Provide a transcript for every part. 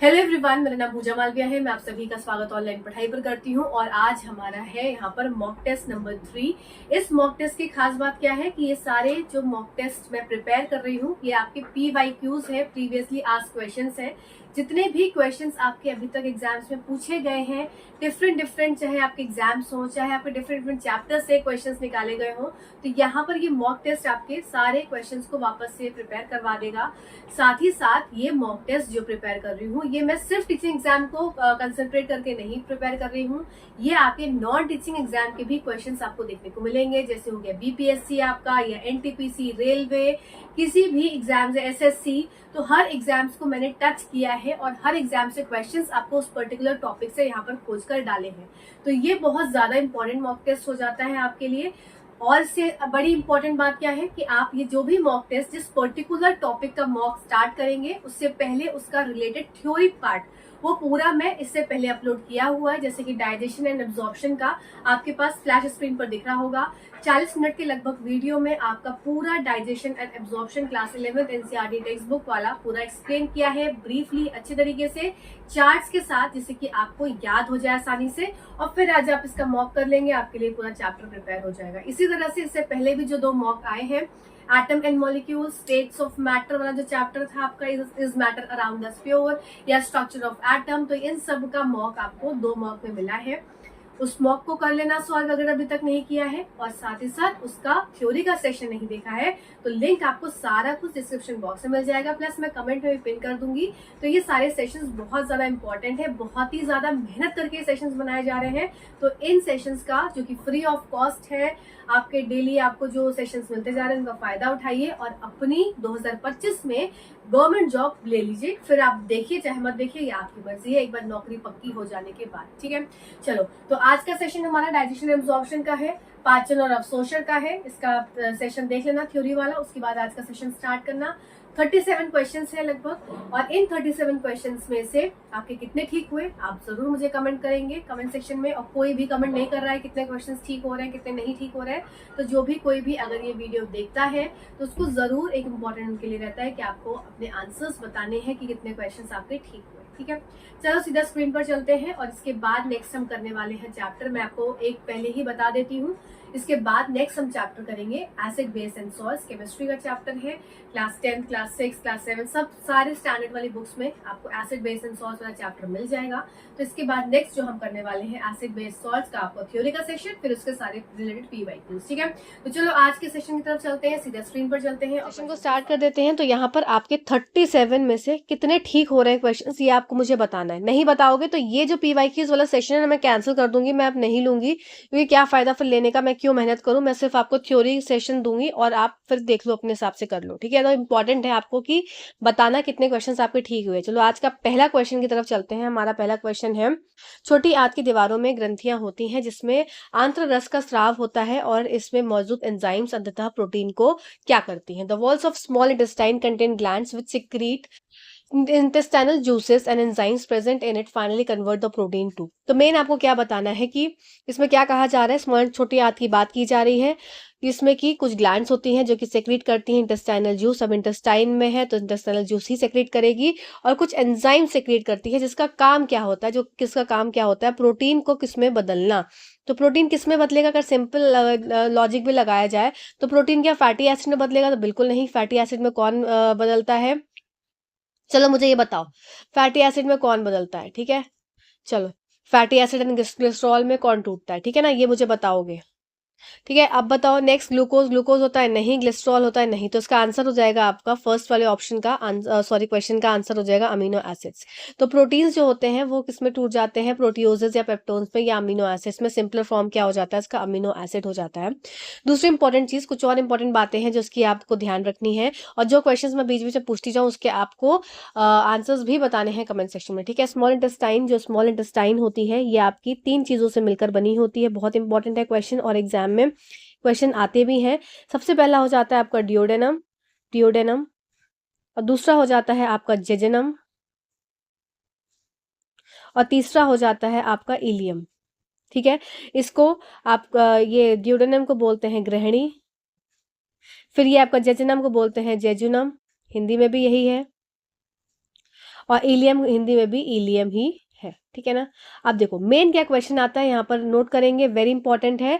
Hello everyone, मेरा नाम पूजा मालविया है। मैं आप सभी का स्वागत ऑनलाइन पढ़ाई पर करती हूँ और आज हमारा है यहाँ पर मॉक टेस्ट नंबर 3। इस मॉक टेस्ट की खास बात क्या है कि ये सारे जो मॉक टेस्ट मैं प्रिपेयर कर रही हूँ ये आपके PYQs है, प्रीवियसली आस्क्ड क्वेश्चंस है। जितने भी क्वेश्चंस आपके अभी तक एग्जाम्स में पूछे गए हैं, डिफरेंट चाहे आपके एग्जाम्स हो, चाहे आपके डिफरेंट चैप्टर से क्वेश्चंस निकाले गए हो, तो यहाँ पर ये मॉक टेस्ट आपके सारे क्वेश्चंस को वापस से प्रिपेयर करवा देगा। साथ ही साथ ये मॉक टेस्ट जो प्रिपेयर कर रही हूँ ये मैं सिर्फ टीचिंग एग्जाम को कंसंट्रेट करके नहीं प्रिपेयर कर रही हूँ। ये आपके नॉन टीचिंग एग्जाम के भी क्वेश्चंस आपको देखने को मिलेंगे, जैसे हो गया BPSC आपका या NTPC, रेलवे, किसी भी एग्जाम है, SSC। तो हर एग्जाम्स को मैंने टच किया है और हर एग्जाम से क्वेश्चंस आपको उस पर्टिकुलर टॉपिक से यहाँ पर खोज कर डाले हैं। तो ये बहुत ज्यादा इंपॉर्टेंट मॉक टेस्ट हो जाता है आपके लिए। और से बड़ी इंपॉर्टेंट बात क्या है कि आप ये जो भी मॉक टेस्ट जिस पर्टिकुलर टॉपिक का मॉक स्टार्ट करेंगे उससे पहले उसका रिलेटेड थ्योरी पार्ट वो पूरा मैं इससे पहले अपलोड किया हुआ है, जैसे कि डाइजेशन एंड एब्जॉर्प्शन का आपके पास फ्लैश स्क्रीन पर दिख रहा होगा। 40 मिनट के लगभग वीडियो में आपका पूरा digestion and absorption class 11th NCERT text book वाला पूरा एक्सप्लेन किया है ब्रीफली, अच्छे तरीके से, चार्ट्स के साथ, जिससे कि आपको याद हो जाए आसानी से। और फिर आज आप इसका मॉक कर लेंगे, आपके लिए पूरा चैप्टर प्रिपेयर हो जाएगा। इसी तरह से इससे पहले भी जो 2 मॉक आए हैं, atom and molecule, states of matter वाला जो चैप्टर था आपका, is matter around the sphere या स्ट्रक्चर ऑफ एटम, तो इन सब का मॉक आपको 2 मॉक में मिला है। उस मॉक को कर लेना सॉल्व अगर अभी तक नहीं किया है, और साथ ही साथ उसका थ्योरी का सेशन नहीं देखा है तो लिंक आपको सारा कुछ डिस्क्रिप्शन बॉक्स में मिल जाएगा, प्लस मैं कमेंट में भी पिन कर दूंगी। तो ये सारे सेशंस बहुत ज्यादा इंपॉर्टेंट है, बहुत ही ज्यादा मेहनत करके सेशंस बनाए जा रहे हैं। तो इन सेशंस का जो कि फ्री ऑफ कॉस्ट है, आपके डेली आपको जो सेशंस मिलते जा रहे हैं उनका फायदा उठाइए और अपनी 2025 में गवर्नमेंट जॉब ले लीजिए। फिर आप देखिए चाहे मत देखिए, ये आपकी मर्जी है, एक बार नौकरी पक्की हो जाने के बाद। ठीक है, चलो तो आज का सेशन हमारा डाइजेशन एब्जॉर्प्शन का है, पाचन और अवशोषण का है। इसका सेशन देख लेना थ्योरी वाला, उसके बाद आज का सेशन स्टार्ट करना। 37 क्वेश्चंस है लगभग, और इन 37 क्वेश्चंस में से आपके कितने ठीक हुए आप जरूर मुझे कमेंट करेंगे कमेंट सेक्शन में। और कोई भी कमेंट नहीं कर रहा है कितने क्वेश्चंस ठीक हो रहे हैं कितने नहीं ठीक हो रहे हैं, तो जो भी कोई भी अगर ये वीडियो देखता है तो उसको जरूर एक इम्पोर्टेंट उनके लिए रहता है कि आपको अपने आंसर्स बताने हैं कि कितने क्वेश्चंस आपके ठीक हुए। ठीक है, चलो सीधा स्क्रीन पर चलते हैं। और इसके बाद नेक्स्ट हम करने वाले हैं चैप्टर, मैं आपको एक पहले ही बता देती हूँ। इसके बाद नेक्स्ट हम चैप्टर करेंगे acid base and salts, chemistry का चैप्टर है। क्लास 10, क्लास 6, क्लास 7 सब सारे स्टैंडर्ड वाली बुक्स में आपको एसिड बेस एंड सॉल्ट्स वाला चैप्टर मिल जाएगा। तो इसके बाद नेक्स्ट जो हम करने वाले हैं एसिड बेस सॉल्ट्स का आपको थ्योरी का सेशन, फिर उसके सारे रिलेटेड PYQs। ठीक है, तो चलो आज के सेशन की तरफ चलते हैं, सीधा स्क्रीन पर चलते हैं और सेशन को स्टार्ट कर देते हैं। तो यहाँ पर आपके 37 में से कितने ठीक हो रहे हैं क्वेश्चंस, ये आपको मुझे बताना है। नहीं बताओगे तो ये जो PYQs वाला सेशन है ना मैं कैंसिल कर दूंगी, मैं अब नहीं लूंगी, क्योंकि क्या फायदा फिर लेने का, मैं क्यों मेहनत करूं। मैं सिर्फ आपको थ्योरी सेशन दूंगी और आप फिर देख लो अपने हिसाब से कर लो। ठीक है, तो इंपॉर्टेंट है आपको कि बताना कितने क्वेश्चंस आपके ठीक हुए। चलो आज का पहला क्वेश्चन की तरफ चलते हैं। हमारा पहला क्वेश्चन है, छोटी आंत की दीवारों में ग्रंथियां होती हैं जिसमें आंत्र रस का स्राव होता है और इसमें मौजूद एंजाइम्स अंततः प्रोटीन को क्या करती हैं। The walls of small intestine contain glands which secrete intestinal juices and enzymes present in it finally convert the protein to। तो मेन आपको क्या बताना है कि इसमें क्या कहा जा रहा है, स्मॉल छोटी आंत की बात की जा रही है। इसमें की कुछ ग्लैंड्स होती हैं जो कि सेक्रेट करती हैं इंटेस्टाइनल जूस। अब इंटेस्टाइन में है तो इंटेस्टाइनल जूस ही सेक्रेट करेगी, और कुछ एंजाइम सेक्रेट करती है जिसका काम क्या होता है, जो किसका काम क्या होता है, प्रोटीन को किसमें बदलना। तो प्रोटीन किसमें बदलेगा, अगर सिंपल लॉजिक भी लगाया जाए तो प्रोटीन क्या फैटी एसिड में बदलेगा, तो बिल्कुल नहीं। फैटी एसिड में कौन बदलता है, चलो मुझे ये बताओ फैटी एसिड में कौन बदलता है। ठीक है, चलो फैटी एसिड एंड ग्लिसरॉल में कौन टूटता है, ठीक है ना, ये मुझे बताओगे। ठीक है, अब बताओ नेक्स्ट, ग्लूकोज, ग्लूकोज होता है नहीं, ग्लिसरॉल होता है नहीं, तो इसका आंसर हो जाएगा आपका फर्स्ट वाले ऑप्शन का सॉरी क्वेश्चन का आंसर हो जाएगा अमीनो एसिड्स। तो प्रोटीन्स जो होते हैं वो किसमें टूट जाते हैं, प्रोटियोजेस या पेप्टोन्स में या अमीनो एसिड्स में। सिंपलर फॉर्म क्या हो जाता है इसका, अमीनो एसिड हो जाता है। दूसरी इंपॉर्टेंट चीज, कुछ और इंपॉर्टेंट बातें हैं जो उसकी आपको ध्यान रखनी है, और जो क्वेश्चन मैं बीच बीच में पूछती जाऊँ उसके आपको आंसर्स भी बताने हैं कमेंट सेक्शन में। ठीक है, स्मॉल इंटेस्टाइन, जो स्मॉल इंटेस्टाइन होती है ये आपकी 3 चीजों से मिलकर बनी होती है। बहुत इंपॉर्टेंट है क्वेश्चन, और एग्जाम में क्वेश्चन आते भी हैं। सबसे पहला हो जाता है आपका डियोडेनम, डियोडेनम, और दूसरा हो जाता है आपका जेजेनम, और तीसरा हो जाता है आपका इलियम। ठीक है, इसको आप ये डियोडेनम को बोलते हैं ग्रहणी, फिर ये आपका जेजेनम को बोलते हैं जेजुनम, हिंदी में भी यही है, और इलियम हिंदी में भी इलियम ही है, ठीक है ना। अब देखो मेन क्या क्वेश्चन आता है यहाँ पर, नोट करेंगे, वेरी इंपॉर्टेंट है।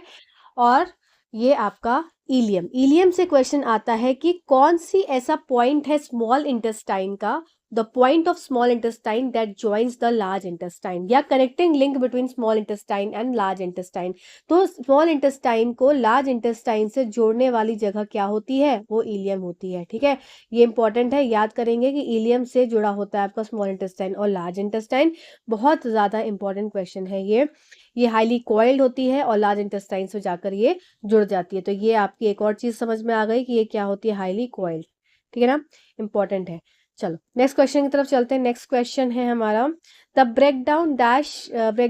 और ये आपका इलियम से क्वेश्चन आता है कि कौन सी ऐसा पॉइंट है स्मॉल इंटेस्टाइन का, the point of small intestine that joins the large intestine, या connecting link between small intestine and large intestine. तो स्मॉल इंटेस्टाइन को लार्ज इंटेस्टाइन से जोड़ने वाली जगह क्या होती है, वो इलियम होती है, ठीक है। ये इंपॉर्टेंट है, याद करेंगे कि इलियम से जुड़ा होता है आपका स्मॉल इंटेस्टाइन और लार्ज इंटेस्टाइन। बहुत ज्यादा इंपॉर्टेंट क्वेश्चन है ये हाईली कॉइल्ड होती है और लार्ज इंटेस्टाइन से जाकर ये जुड़ जाती है। तो ये आपकी एक और चीज समझ में आ गई कि ये क्या होती है, हाईली कॉइल्ड, ठीक है ना, इंपॉर्टेंट है। चलो नेक्स्ट क्वेश्चन की तरफ चलते हैं। नेक्स्ट क्वेश्चन है हमारा, the break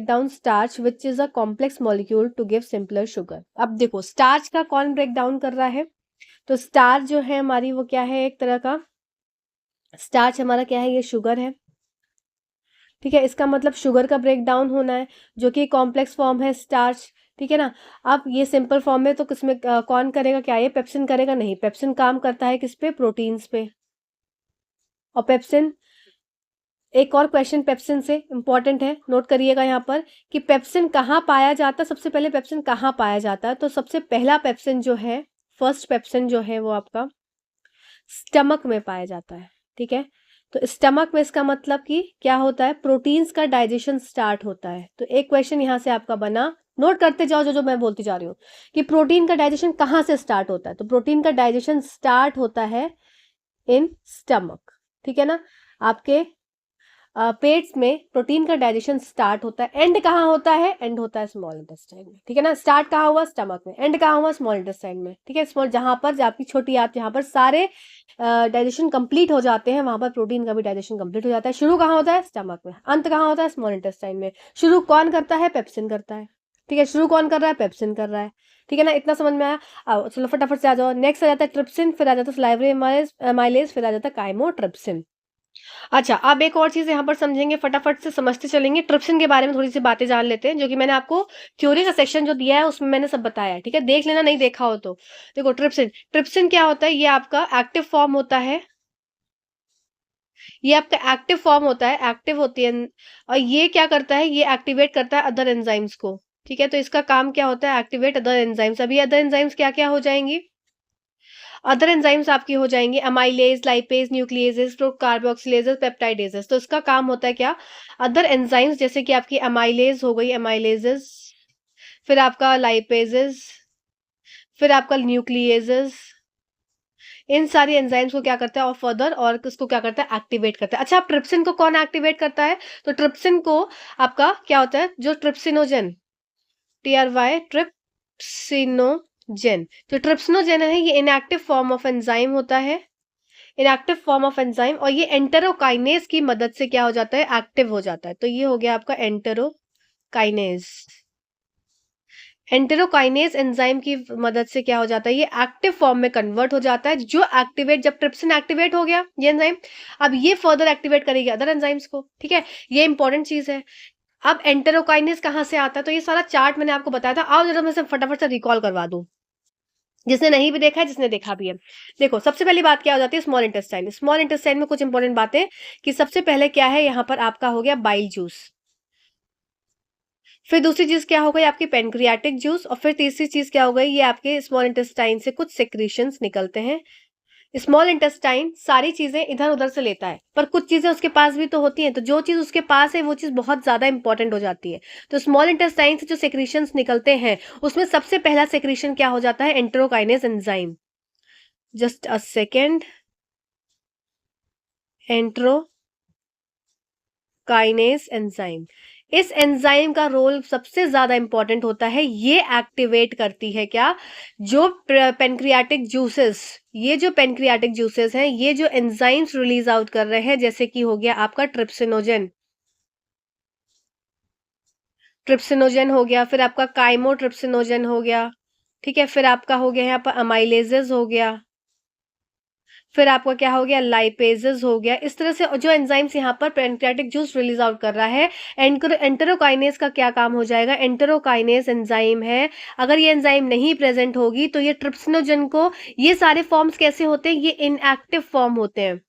down starch which is a complex molecule to give simpler sugar. अब देखो स्टार्च का कौन ब्रेक डाउन कर रहा है, तो स्टार्च जो है हमारी वो क्या है, एक तरह का स्टार्च हमारा क्या है, ये शुगर है, ठीक है। इसका मतलब शुगर का ब्रेक डाउन होना है, जो कि कॉम्प्लेक्स फॉर्म है स्टार्च, ठीक है ना। अब ये सिंपल फॉर्म में तो किसमें कौन करेगा, क्या ये पेप्सिन करेगा, नहीं, पेप्सिन काम करता है किस पे, प्रोटीन्स पे। और पेप्सिन, एक और क्वेश्चन पेप्सिन से इंपॉर्टेंट है, नोट करिएगा यहाँ पर कि पेप्सिन कहाँ पाया जाता है। सबसे पहले पेप्सिन कहाँ पाया जाता है, तो सबसे पहला पेप्सिन जो है, फर्स्ट पेप्सिन जो है वो आपका स्टमक में पाया जाता है, ठीक है। तो स्टमक में इसका मतलब कि क्या होता है, प्रोटीन्स का डाइजेशन स्टार्ट होता है। तो एक क्वेश्चन यहाँ से आपका बना, नोट करते जाओ जो जो मैं बोलती जा रही हूँ, कि प्रोटीन का डाइजेशन कहाँ से स्टार्ट होता है। तो प्रोटीन का डाइजेशन स्टार्ट होता है इन स्टमक, ठीक है ना। आपके पेट्स में प्रोटीन का डाइजेशन स्टार्ट होता है। एंड कहाँ होता है, एंड होता है स्मॉल इंटेस्टाइन में, ठीक है ना। स्टार्ट कहाँ हुआ, स्टमक में, एंड कहाँ हुआ, स्मॉल इंटेस्टाइन में, ठीक है। स्मॉल जहां पर आपकी छोटी आंत, जहां पर सारे डाइजेशन कंप्लीट हो जाते हैं, वहां पर प्रोटीन का भी डाइजेशन कंप्लीट हो जाता है। शुरू कहाँ होता है, स्टमक में, अंत कहाँ होता है, स्मॉल इंटेस्टाइन में। शुरू कौन करता है, पेप्सिन करता है, ठीक है। शुरू कौन कर रहा है, पेप्सिन कर रहा है, ठीक है ना। इतना समझ में आया। आओ चलो फटाफट से आ जाओ, नेक्स्ट आ जाता है ट्रिप्सिन, फिर आ जाता है सलाइवरी एमाइलेज, फिर आ जाता है काइमोट्रिप्सिन। अच्छा, अब एक और चीज यहाँ पर समझेंगे, फटाफट से समझते चलेंगे। ट्रिप्सिन के बारे में थोड़ी सी बातें जान लेते हैं, जो कि मैंने आपको थ्योरी का सेक्शन जो दिया है उसमें मैंने सब बताया है, ठीक है। देख लेना, नहीं देखा हो तो। देखो ट्रिप्सिन, ट्रिप्सिन क्या होता है, ये आपका एक्टिव फॉर्म होता है, ये आपका एक्टिव फॉर्म होता है, एक्टिव होती है। और ये क्या करता है, ये एक्टिवेट करता है अदर एंजाइम्स को, ठीक है। तो इसका काम क्या होता है, एक्टिवेट अदर एंजाइम्स। अभी अदर एंजाइम्स क्या क्या हो जाएंगी, अदर एंजाइम्स आपकी हो जाएंगी अमाइलेज, लाइपेज, न्यूक्लियेजेस, कार्बोक्सिलेजेस, पेप्टाइडेजेस। तो इसका काम होता है क्या, अदर एंजाइम्स, जैसे कि आपकी अमाइलेज हो गई, अमाइलेजेस, फिर आपका लाइपेजेस, फिर आपका न्यूक्लियेजेस, इन सारी एंजाइम्स को क्या करता है और फर्दर और किसको क्या करता है, एक्टिवेट करता है। अच्छा, अब ट्रिप्सिन को कौन एक्टिवेट करता है, तो ट्रिप्सिन को आपका क्या होता है, जो ट्रिप्सिनोजेन, TRY, ट्रिप्सिनोजेन, जो ट्रिप्सिनोजेन है ये इनएक्टिव फॉर्म ऑफ एंजाइम होता है, इनएक्टिव फॉर्म ऑफ एंजाइम। और ये एंटेरोकाइनेज की मदद से क्या हो जाता है, एक्टिव हो जाता है। तो ये हो गया आपका एंटेरोकाइनेज। एंटेरोकाइनेज एंजाइम की मदद से क्या हो जाता है, ये एक्टिव फॉर्म में कन्वर्ट हो जाता है, जो एक्टिवेट, जब ट्रिप्सिन एक्टिवेट हो गया ये एंजाइम, अब ये फर्दर एक्टिवेट करेगी अदर एंजाइम्स को, ठीक है। ये इंपॉर्टेंट चीज है। अब एंटेरोकाइनेज कहाँ से आता है, तो ये सारा चार्ट मैंने आपको बताया था। आओ जरा मैं से फटाफट से रिकॉल करवा दूं, जिसने नहीं भी देखा है, जिसने देखा भी है। देखो सबसे पहली बात क्या हो जाती है, स्मॉल इंटेस्टाइन। स्मॉल इंटेस्टाइन में कुछ इंपॉर्टेंट बातें, कि सबसे पहले क्या है, यहाँ पर आपका हो गया बाइल जूस, फिर दूसरी चीज क्या हो गई आपकी पेनक्रियाटिक जूस, और फिर तीसरी चीज क्या हो गई, ये आपके स्मॉल इंटेस्टाइन से कुछ सेक्रीशंस निकलते हैं। स्मॉल इंटेस्टाइन सारी चीजें इधर उधर से लेता है, पर कुछ चीजें उसके पास भी तो होती हैं। तो जो चीज उसके पास है वो चीज बहुत ज्यादा इंपॉर्टेंट हो जाती है। तो स्मॉल इंटेस्टाइन से जो सेक्रीशंस निकलते हैं, उसमें सबसे पहला सेक्रीशन क्या हो जाता है, enterokinase enzyme. Just a second, enterokinase enzyme. इस एंजाइम का रोल सबसे ज्यादा इंपॉर्टेंट होता है, ये एक्टिवेट करती है क्या, जो पेनक्रियाटिक जूसेस, ये जो पेनक्रियाटिक जूसेस हैं, ये जो एंजाइम्स रिलीज आउट कर रहे हैं, जैसे कि हो गया आपका ट्रिप्सिनोजेन, ट्रिप्सिनोजेन हो गया, फिर आपका काइमोट्रिप्सिनोजेन हो गया, ठीक है। फिर आपका हो गया यहाँ पर अमाइलेजेस हो गया, फिर आपका क्या हो गया, लाइपेजेस हो गया। इस तरह से जो एंजाइम्स यहाँ पर पेनक्रियाटिक जूस रिलीज आउट कर रहा है, एंटेरोकाइनेज का क्या काम हो जाएगा, एंटेरोकाइनेज एंजाइम है, अगर ये एंजाइम नहीं प्रेजेंट होगी तो ये ट्रिप्सिनोजन को, ये सारे फॉर्म्स कैसे होते हैं, ये इनएक्टिव फॉर्म होते हैं,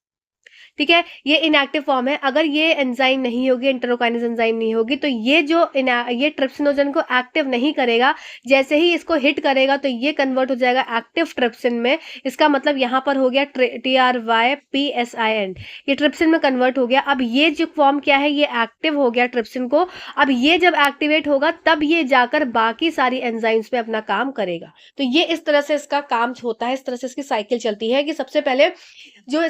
ठीक है, ये इनएक्टिव फॉर्म है। अगर ये एंजाइम नहीं होगी, एंटेरोकाइनेज एंजाइम नहीं होगी, तो ये ट्रिप्सिनोजन को एक्टिव नहीं करेगा। जैसे ही इसको हिट करेगा तो ये कन्वर्ट हो जाएगा एक्टिव ट्रिप्सिन में। इसका मतलब यहाँ पर हो गया TRYPSIN, ये ट्रिप्सिन में कन्वर्ट हो गया। अब ये जो फॉर्म क्या है, ये एक्टिव हो गया ट्रिप्सिन को। अब ये जब एक्टिवेट होगा तब ये जाकर बाकी सारी एंजाइम्स पे अपना काम करेगा। तो ये इस तरह से इसका काम होता है, इस तरह से इसकी साइकिल चलती है कि सबसे पहले जो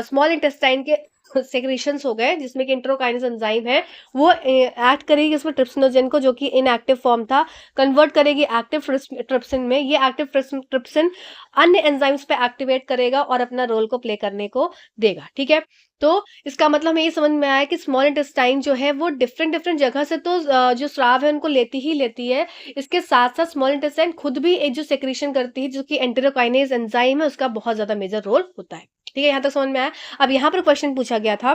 स्मॉल इंटेस्टाइन के सेक्रेशंस हो गए, जिसमें कि इंटेरोकाइनेज एंजाइम है, वो एक्ट करेगी इसमें ट्रिप्सिनोजन को, जो कि इनएक्टिव फॉर्म था, कन्वर्ट करेगी एक्टिव ट्रिप्सिन में। ये एक्टिव ट्रिप्सिन अन्य एंजाइम्स पे एक्टिवेट करेगा और अपना रोल को प्ले करने को देगा। ठीक है, तो इसका मतलब हमें ये समझ में आया कि स्मॉल इंटेस्टाइन जो है वो डिफरेंट जगह से तो जो स्राव है उनको लेती ही लेती है। इसके साथ साथ स्मॉल इंटेस्टाइन खुद भी एक जो सेक्रेशन करती है, जो कि एंटेरोकाइनेज एंजाइम है, उसका बहुत ज्यादा मेजर रोल होता है। ठीक है, यहाँ तक समझ में आया। अब यहाँ पर क्वेश्चन पूछा गया था,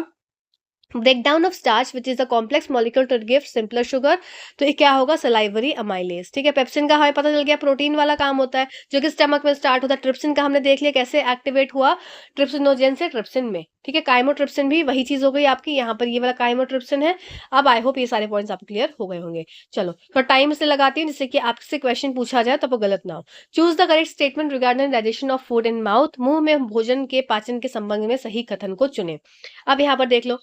breakdown of starch which is a complex molecule to give simpler sugar, तो ये क्या होगा, सलाइवरी अमाइलेज। ठीक है, पेप्सिन का हमें पता चल गया प्रोटीन वाला काम होता है, जो कि स्टमक में स्टार्ट होता है। ट्रिप्सिन का हमने देख लिया कैसे एक्टिवेट हुआ, ट्रिप्सिनोजन से ट्रिप्सिन में। ठीक है, काइमोट्रिप्सिन भी वही चीज हो गई आपकी, यहाँ पर ये वाला काइमोट्रिप्सिन है। अब आई होप ये सारे पॉइंट्स आपको क्लियर हो गए होंगे। चलो तो टाइम इसलिए लगाती हूँ जिससे कि आपसे क्वेश्चन पूछा जाए तो आपको गलत ना हो। Choose the correct statement regarding digestion of food in mouth, मुंह में भोजन के पाचन के संबंध में सही कथन को चुने। अब यहाँ पर देख लो,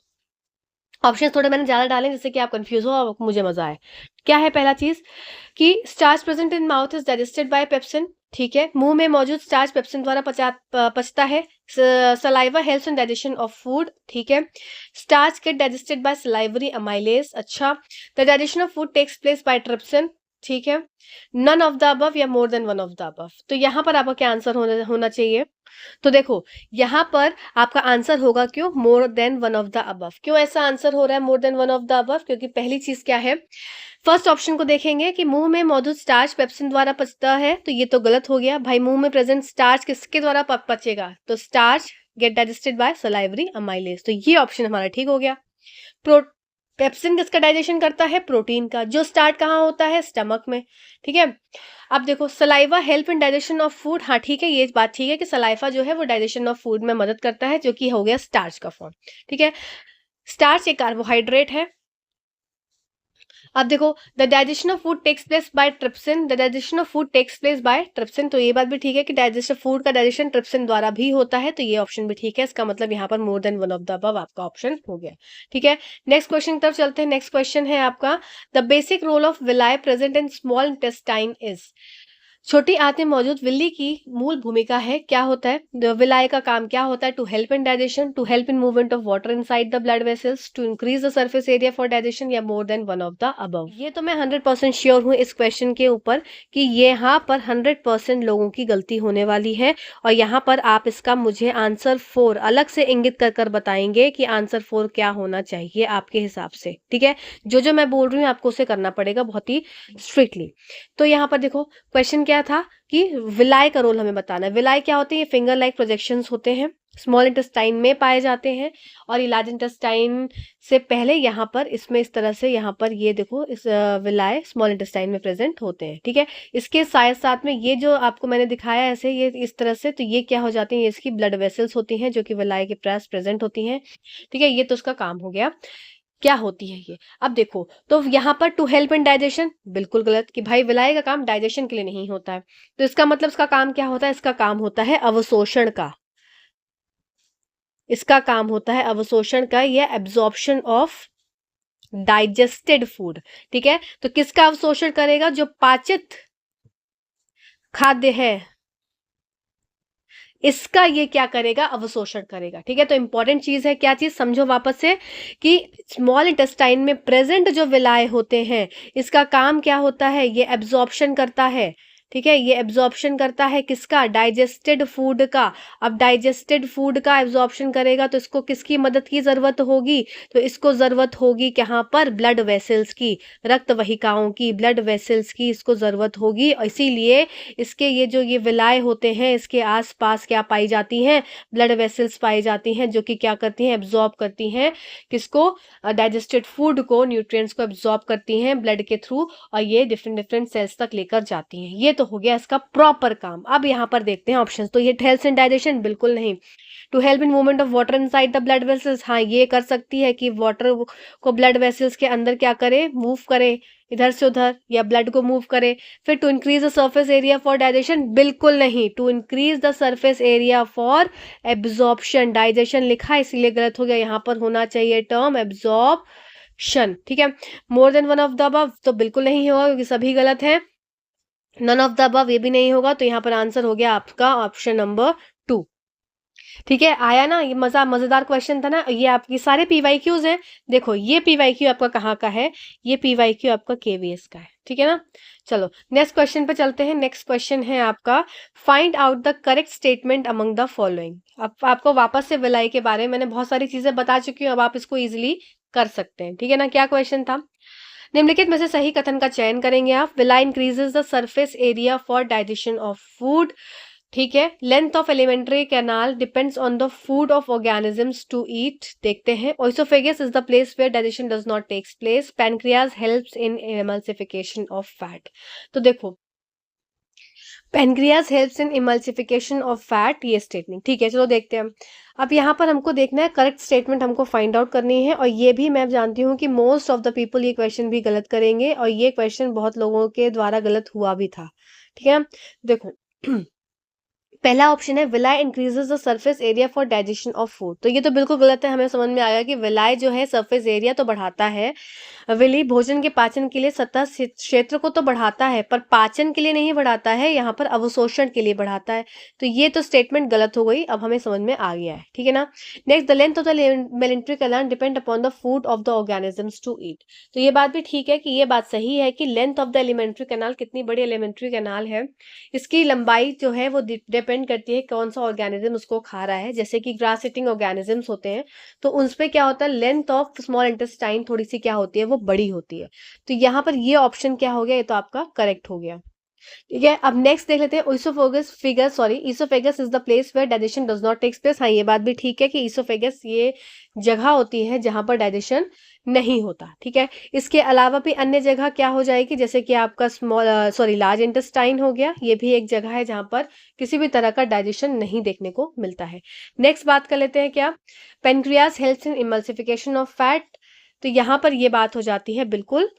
ऑप्शन थोड़े मैंने ज्यादा डाले जिससे कि आप कंफ्यूज हो और मुझे मजा आए। क्या है पहला चीज कि starch present in mouth is digested by pepsin. ठीक है, मुंह में मौजूद स्टार्च पेप्सिन द्वारा पचता है। Saliva helps in digestion of food. ठीक है, starch get digested by salivary amylase. अच्छा, the digestion of food takes place by trypsin. ठीक है, नन ऑफ द अबव या more than one of the above. तो यहाँ पर आपका क्या आंसर होना चाहिए, तो देखो यहाँ पर आपका आंसर होगा क्यों मोर than one of the above. क्यों ऐसा आंसर हो रहा है मोर than one of the above, क्योंकि पहली चीज क्या है, फर्स्ट ऑप्शन को देखेंगे कि मुंह में मौजूद स्टार्च पेप्सिन द्वारा पचता है, तो ये तो गलत हो गया भाई। मुंह में प्रेजेंट स्टार्च किसके द्वारा पचेगा, तो starch get digested by salivary amylase, तो ये ऑप्शन हमारा ठीक हो गया। पेप्सिन किसका डाइजेशन करता है, प्रोटीन का, जो स्टार्ट कहाँ होता है, स्टमक में। ठीक है, अब देखो saliva help in digestion of food, हाँ ठीक है, ये बात ठीक है कि सलाइवा जो है वो डाइजेशन ऑफ फूड में मदद करता है, जो कि हो गया स्टार्च का फॉर्म। ठीक है, स्टार्च एक कार्बोहाइड्रेट है। अब देखो the digestion of food takes place by trypsin, the digestion of food takes place by trypsin, तो ये बात भी ठीक है कि डाइजेशन फूड का डाइजेशन ट्रिप्सिन द्वारा भी होता है, तो ये ऑप्शन भी ठीक है। इसका मतलब यहाँ पर मोर than one of the above आपका ऑप्शन हो गया। ठीक है, नेक्स्ट क्वेश्चन की तरफ चलते हैं। नेक्स्ट क्वेश्चन है आपका, the basic role of villi present in small intestine is, छोटी आंत में मौजूद विल्ली की मूल भूमिका है, क्या होता है, विलाई का काम क्या होता है, to help in digestion, to help in movement of water inside the blood vessels, to increase the surface area for digestion, या more than one of the above. ये तो मैं 100% श्योर हूँ इस क्वेश्चन के ऊपर कि यहाँ पर 100% लोगों की गलती होने वाली है, और यहाँ पर आप इसका मुझे आंसर 4 अलग से इंगित कर बताएंगे कि आंसर 4 क्या होना चाहिए आपके हिसाब से। ठीक है, जो मैं बोल रही हूँ आपको उसे करना पड़ेगा बहुत ही स्ट्रिक्टली। तो यहाँ पर देखो क्वेश्चन क्या था कि विलाई का रोल हमें बताना है। विलाई क्या होते हैं, ये फिंगर लाइक प्रोजेक्शंस होते हैं, स्मॉल इंटेस्टाइन में पाए जाते हैं, और ये लार्ज इंटेस्टाइन से पहले यहाँ पर इसमें इस तरह से यहाँ पर ये देखो इस विलाई स्मॉल इंटेस्टाइन में प्रेजेंट होते हैं। ठीक है, इसके साथ साथ में ये जो आपको मैंने दिखाया ऐसे ये इस तरह से, तो ये क्या हो जाती है, ये इसकी ब्लड वेसल्स होती हैं जो कि विलाई के पास प्रेजेंट होती हैं। ठीक है, ये तो उसका काम हो गया। क्या होती है ये, अब देखो तो यहाँ पर टू हेल्प इन डाइजेशन बिल्कुल गलत, कि भाई विलाई का काम डाइजेशन के लिए नहीं होता है, तो इसका मतलब इसका काम क्या होता है, इसका काम होता है अवशोषण का, इसका काम होता है अवशोषण का या एब्जॉर्प्शन ऑफ डाइजेस्टेड फूड। ठीक है, तो किसका अवशोषण करेगा, जो पाचित खाद्य है इसका ये क्या करेगा, अवशोषण करेगा। ठीक है, तो इंपॉर्टेंट चीज है, क्या चीज समझो वापस से, कि स्मॉल इंटेस्टाइन में प्रेजेंट जो विलाय होते हैं इसका काम क्या होता है, ये एब्जॉर्प्शन करता है। ठीक है, ये एब्जॉर्प्शन करता है किसका, डाइजेस्टेड फूड का। अब डाइजेस्टेड फूड का एब्जॉर्प्शन करेगा तो इसको किसकी मदद की जरूरत होगी, तो इसको जरूरत होगी कहाँ पर, ब्लड वेसल्स की, रक्त वहिकाओं की, ब्लड वेसल्स की इसको जरूरत होगी। और इसीलिए इसके ये विलाय होते हैं इसके आसपास क्या पाई जाती हैं, ब्लड वेसल्स पाई जाती हैं, जो कि क्या करती हैं, एब्जॉर्ब करती हैं किसको, डाइजेस्टेड फूड को, न्यूट्रिएंट्स को एब्जॉर्ब करती हैं ब्लड के थ्रू, और ये डिफरेंट सेल्स तक लेकर जाती हैं। ये तो हो गया इसका प्रॉपर काम। अब यहाँ पर देखते हैं ऑप्शन, तो ये हेल्प्स इन डाइजेशन, बिल्कुल नहीं। To help in movement of water inside the blood vessels, हाँ ये कर सकती है कि वाटर को ब्लड वेसल्स के अंदर क्या करे, मूव करे इधर से उधर, या ब्लड को मूव करे। फिर to increase the surface area for digestion, बिल्कुल नहीं। To increase the surface area for absorption, digestion लिखा है इसीलिए गलत हो गया, यहाँ पर होना चाहिए टर्म एब्जॉर्प्शन, ठीक है। मोर than one of the above, तो बिल्कुल नहीं होगा क्योंकि सभी गलत हैं। नन ऑफ द अबव, ये भी नहीं होगा, तो यहाँ पर आंसर हो गया आपका ऑप्शन नंबर 2, ठीक है। आया ना, ये मजेदार क्वेश्चन था ना। ये आपकी सारे पीवाईक्यूज हैं। देखो ये पीवाईक्यू आपका कहाँ का है, ये पीवाईक्यू आपका केवीएस का है, ठीक है ना। चलो नेक्स्ट क्वेश्चन पे चलते हैं। नेक्स्ट क्वेश्चन है आपका, find out the correct statement among the following. अब आपको वापस से विलाई के बारे में मैंने बहुत सारी चीजें बता चुकी हूँ, अब आप इसको इजिली कर सकते हैं, ठीक है ना। क्या क्वेश्चन था, निम्नलिखित में से सही कथन का चयन करेंगे आप। Villi increases the surface area for digestion of food, ठीक है। Length of alimentary canal depends on the food of organisms to eat, देखते हैं। Oesophagus is the place where digestion does not takes place. Pancreas helps in emulsification of fat, तो देखो pancreas helps in emulsification of fat, ये स्टेटमेंट, ठीक है। चलो देखते हैं। अब यहाँ पर हमको देखना है करेक्ट स्टेटमेंट हमको फाइंड आउट करनी है, और ये भी मैं जानती हूँ कि मोस्ट ऑफ द पीपल ये क्वेश्चन भी गलत करेंगे, और ये क्वेश्चन बहुत लोगों के द्वारा गलत हुआ भी था, ठीक है। देखो पहला ऑप्शन है villi increases the surface area for digestion of food, तो ये तो बिल्कुल गलत है। हमें समझ में आया कि विलाई जो है सरफेस एरिया तो बढ़ाता है, विली भोजन के पाचन के लिए सतह क्षेत्र को तो बढ़ाता है पर पाचन के लिए नहीं बढ़ाता है, यहाँ पर अवशोषण के लिए बढ़ाता है। तो ये तो स्टेटमेंट गलत हो गई, अब हमें समझ में आ गया है, ठीक है ना। Next, the length of the alimentary canal depend upon the food of the organisms to eat, तो ये बात भी ठीक है कि ये बात सही है कि length of the alimentary canal, कितनी बड़ी एलिमेंट्री कैनाल है, इसकी लंबाई जो है वो डिपेंड करती है कौन सा ऑर्गेनिज्म उसको खा रहा है। जैसे कि ग्रास ईटिंग ऑर्गेनिजम्स होते हैं तो उन पे क्या होता है, लेंथ ऑफ स्मॉल इंटेस्टाइन थोड़ी सी क्या होती है, वो बड़ी होती है। तो यहाँ पर ये ऑप्शन क्या हो गया, ये तो आपका करेक्ट हो गया, ठीक है। अब नेक्स्ट देख लेते हैं, oesophagus is the place where digestion does not takes place, हाँ ये बात भी ठीक है कि ईसोफेगस ये जगह होती है जहां पर डाइजेशन नहीं होता, ठीक है। इसके अलावा भी अन्य जगह क्या हो जाएगी, जैसे कि आपका लार्ज इंटेस्टाइन हो गया, ये भी एक जगह है जहां पर किसी भी तरह का डाइजेशन नहीं देखने को मिलता है। नेक्स्ट बात कर लेते हैं, क्या pancreas helps in emulsification of fat, तो यहाँ पर ये बात हो जाती है बिल्कुल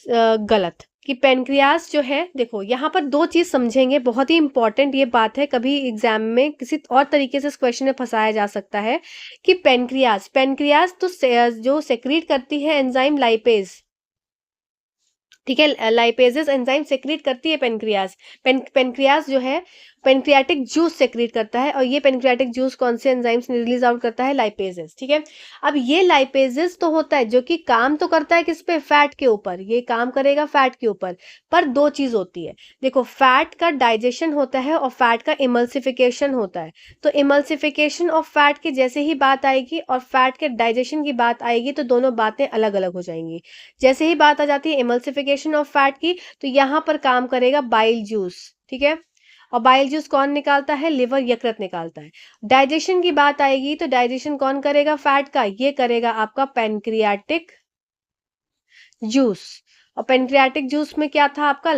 गलत कि पेनक्रियास जो है, देखो यहाँ पर दो चीज समझेंगे, बहुत ही इंपॉर्टेंट ये बात है, कभी एग्जाम में किसी और तरीके से इस क्वेश्चन में फंसाया जा सकता है कि पेनक्रियास तो जो सेक्रीट करती है एंजाइम लाइपेज, ठीक है, लाइपेजेस एंजाइम सेक्रीट करती है पेनक्रियास। पेनक्रियास जो है पेनक्रियाटिक जूस सेक्रीट करता है, और ये पेनक्रियाटिक जूस कौन से एंजाइम्स रिलीज आउट करता है, लाइपेजेस, ठीक है। अब ये लाइपेजेस तो होता है जो कि काम तो करता है किस पे, फैट के ऊपर, ये काम करेगा फैट के ऊपर, पर दो चीज होती है, देखो फैट का डाइजेशन होता है और फैट का इमल्सिफिकेशन होता है। तो इमल्सिफिकेशन ऑफ फैट की जैसे ही बात आएगी और फैट के डाइजेशन की बात आएगी तो दोनों बातें अलग अलग हो जाएंगी। जैसे ही बात आ जाती है इमल्सिफिकेशन ऑफ फैट की, तो यहां पर काम करेगा बाइल जूस, ठीक है, और बाइल जूस कौन निकालता है, लिवर, यकृत निकालता है। डाइजेशन की बात आएगी तो डाइजेशन कौन करेगा फैट का, ये करेगा आपका पेनक्रियाटिक जूस, और पेनक्रियाटिक जूस में क्या था आपका,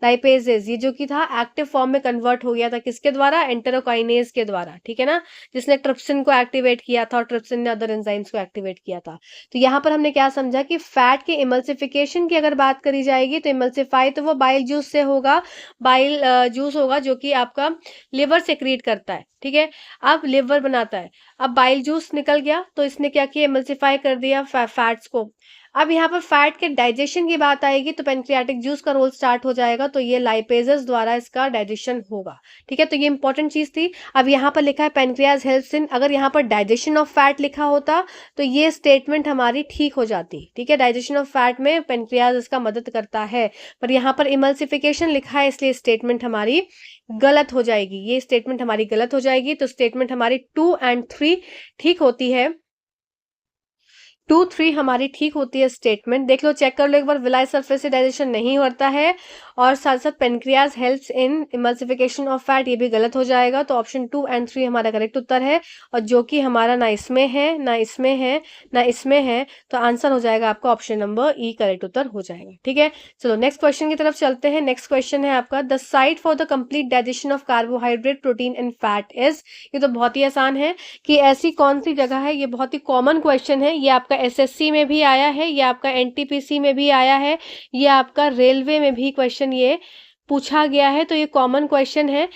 लाइपेजेस, ये जो कि था एक्टिव फॉर्म में कन्वर्ट हो गया था, किसके द्वारा, एंटेरोकाइनेज के द्वारा, ठीक है ना, जिसने ट्रिप्सिन को एक्टिवेट किया था और ट्रिप्सिन ने अदर एंजाइम्स को एक्टिवेट किया था। तो यहाँ पर हमने क्या समझा कि फैट के इमल्सिफिकेशन की अगर बात करी जाएगी तो इमल्सिफाई तो वो बाइल जूस से होगा, बाइल जूस होगा जो कि आपका लिवर सेक्रीट करता है, ठीक है, अब लिवर बनाता है। अब बाइल जूस निकल गया तो इसने क्या किया, इमल्सिफाई कर दिया फैट्स को। अब यहाँ पर फैट के डाइजेशन की बात आएगी तो पेनक्रियाटिक जूस का रोल स्टार्ट हो जाएगा, तो ये लाइपेजेस द्वारा इसका डाइजेशन होगा, ठीक है। तो ये इंपॉर्टेंट चीज थी। अब यहाँ पर लिखा है पेनक्रियाज हेल्प्स इन, अगर यहाँ पर डाइजेशन ऑफ फैट लिखा होता तो ये स्टेटमेंट हमारी ठीक हो जाती, ठीक है, डाइजेशन ऑफ फैट में पेनक्रियाज इसका मदद करता है, पर यहाँ पर इमल्सिफिकेशन लिखा है इसलिए स्टेटमेंट हमारी गलत हो जाएगी, ये स्टेटमेंट हमारी गलत हो जाएगी। तो स्टेटमेंट हमारी 2 और 3 ठीक होती है। 2, 3 हमारी ठीक होती है स्टेटमेंट। देख लो, चेक कर लो एक बार, विलाई सरफेस से डाइजेशन नहीं होता है, और साथ साथ pancreas helps in emulsification of fat, ये भी गलत हो जाएगा। तो ऑप्शन 2 एंड 3 हमारा करेक्ट उत्तर है, और जो कि हमारा ना इसमें है, ना इसमें है, ना इसमें है, तो आंसर हो जाएगा आपका ऑप्शन नंबर ई, करेक्ट उत्तर हो जाएगा। ठीक है, चलो नेक्स्ट क्वेश्चन की तरफ चलते हैं। नेक्स्ट क्वेश्चन है आपका, the site for the complete digestion of carbohydrate, protein and fat is. ये तो बहुत ही आसान है कि ऐसी कौन सी जगह है, ये बहुत ही कॉमन क्वेश्चन है, ये आपका एसएससी में भी आया है, ये आपका एनटीपीसी में भी आया है, ये आपका रेलवे में भी क्वेश्चन ये पूछा गया है, तो ये कॉमन क्वेश्चन है।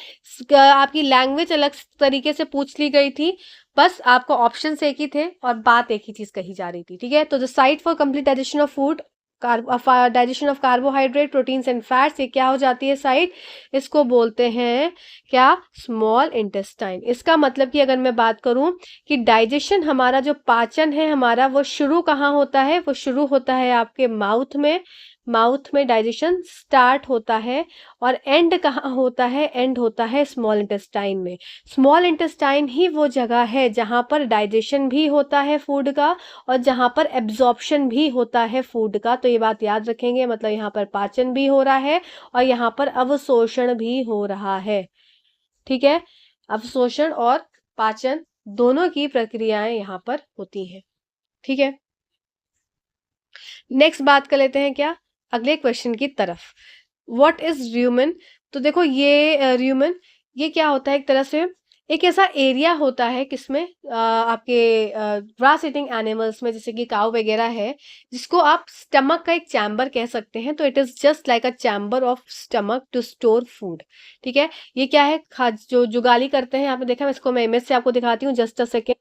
आपकी लैंग्वेज अलग तरीके से पूछ ली गई थी, बस आपको ऑप्शन एक ही थे और बात एक ही चीज कही जा रही थी। ठीक है, तो the site for complete digestion of food, digestion of carbohydrate, proteins and fats, ये क्या हो जाती है साइट, इसको बोलते हैं क्या, स्मॉल इंटेस्टाइन। इसका मतलब कि अगर मैं बात करूं कि डाइजेशन हमारा जो पाचन है हमारा, वो शुरू कहाँ होता है, वो शुरू होता है आपके माउथ में, माउथ में डाइजेशन स्टार्ट होता है, और एंड कहाँ होता है, एंड होता है स्मॉल इंटेस्टाइन में। स्मॉल इंटेस्टाइन ही वो जगह है जहां पर डाइजेशन भी होता है फूड का, और जहां पर एब्जॉर्प्शन भी होता है फूड का। तो ये बात याद रखेंगे, मतलब यहाँ पर पाचन भी हो रहा है और यहाँ पर अवशोषण भी हो रहा है। ठीक है, अवशोषण और पाचन दोनों की प्रक्रियाएं यहाँ पर होती हैं। ठीक है, नेक्स्ट बात कर लेते हैं क्या, अगले क्वेश्चन की तरफ। What is rumen. तो देखो ये र्यूमेन, ये क्या होता है, एक तरह से एक ऐसा एरिया होता है किसमें, आपके ग्रास ईटिंग एनिमल्स में, जैसे कि काऊ वगैरह है, जिसको आप स्टमक का एक चैम्बर कह सकते हैं। तो it is just like a chamber of stomach to store food. ठीक है, ये क्या है, जो जुगाली करते हैं, आपने देखा, इसको मैं इमेज से आपको दिखाती हूँ, जस्ट अ सेकेंड।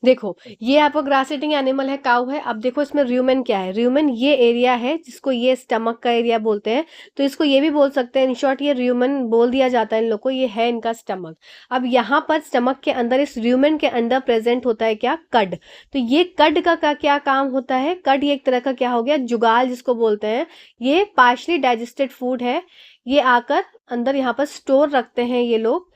देखो, ये आपका ग्रास ईटिंग एनिमल है, काऊ है। अब देखो इसमें र्यूमेन क्या है, र्यूमेन ये एरिया है जिसको ये स्टमक का एरिया बोलते हैं। तो इसको ये भी बोल सकते हैं, इन शॉर्ट ये र्यूमेन बोल दिया जाता है इन लोग को, ये है इनका स्टमक। अब यहाँ पर स्टमक के अंदर, इस र्यूमेन के अंदर प्रेजेंट होता है क्या, कड। तो ये कड का क्या काम होता है, कड ये एक तरह का क्या हो गया, जुगाल जिसको बोलते हैं। ये पार्शली डाइजेस्टेड फूड है, ये आकर अंदर यहाँ पर स्टोर रखते हैं ये लोग,